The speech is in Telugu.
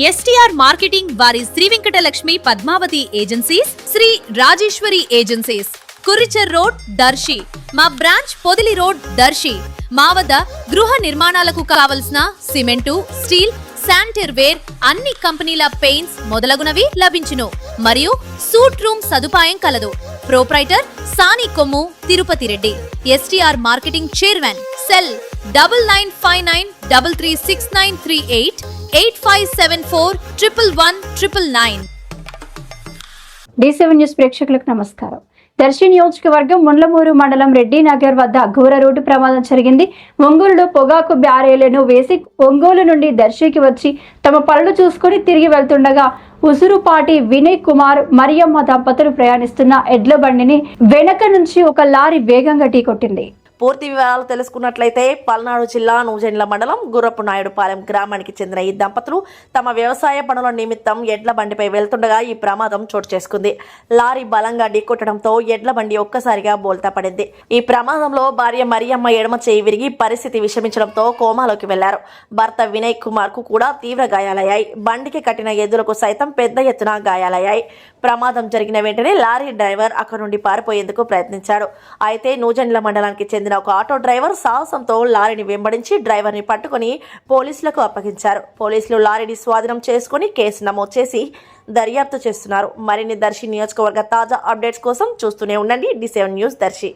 ఎస్టీఆర్ మార్కెటింగ్ వారి శ్రీ వెంకటలక్ష్మి పద్మావతి ఏజెన్సీస్, శ్రీ రాజేశ్వరి ఏజెన్సీస్, కురిచర్ రోడ్, దర్శి. మా బ్రాంచ్ పొదిలి రోడ్, దర్శి. మా వద్ద గృహ నిర్మాణాలకు కావలసిన సిమెంటు, స్టీల్, శానిటరీ వేర్, అన్ని కంపెనీల పెయింట్స్ మొదలగునవి లభించును. మరియు సూట్ రూమ్ సదుపాయం కలదు. Proprietor Sani Kommu Tirupati Reddy. STR marketing chairman. Cell 9959336938 8574111999. D7 news ప్రేక్షకులకు నమస్కారం. దర్శి నియోజకవర్గం ముండ్లమూరు మండలం రెడ్డి నగర్ వద్ద ఘోర రోడ్డు ప్రమాదం జరిగింది. ఒంగోలులో పొగాకు బ్యారేలను వేసి ఒంగోలు నుండి దర్శికి వచ్చి తమ పనులు చూసుకుని తిరిగి వెళ్తుండగా ఉసురుపాటి వినయ్ కుమార్, మరియమ్మ దంపతులు ప్రయాణిస్తున్న ఎడ్ల బండిని వెనక నుంచి ఒక లారీ వేగంగా ఢీకొట్టింది. పూర్తి వివరాలు తెలుసుకున్నట్లయితే పల్నాడు జిల్లా నూజెండ్ల మండలం గుర్రపు నాయుడుపాలెం గ్రామానికి చెందిన ఈ దంపతులు తమ వ్యవసాయ పనుల నిమిత్తం ఎడ్ల బండిపై వెళ్తుండగా ఈ ప్రమాదం చోటు చేసుకుంది. లారీ బలంగా ఢీకొట్టడంతో ఎడ్ల బండి ఒక్కసారిగా బోల్తా పడింది. ఈ ప్రమాదంలో భార్య మరియమ్మ ఎడమ చేయి విరిగి పరిస్థితి విషమించడంతో కోమాలోకి వెళ్లారు. భర్త వినయ్ కుమార్ కు కూడా తీవ్ర గాయాలయ్యాయి. బండికి కట్టిన ఎద్దులకు సైతం పెద్ద ఎత్తున గాయాలయ్యాయి. ప్రమాదం జరిగిన వెంటనే లారీ డ్రైవర్ అక్కడి నుండి పారిపోయేందుకు ప్రయత్నించాడు. అయితే నూజెండ్ల మండలానికి చెందిన ఒక ఆటో డ్రైవర్ సాహసంతో లారీని వెంబడించి డ్రైవర్ ని పట్టుకుని పోలీసులకు అప్పగించారు. పోలీసులు లారీని స్వాధీనం చేసుకుని కేసు నమోదు చేసి దర్యాప్తు చేస్తున్నారు. మరిన్ని దర్శి నియోజకవర్గ తాజా అప్డేట్స్ కోసం చూస్తూనే ఉండండి D7 న్యూస్ దర్శి.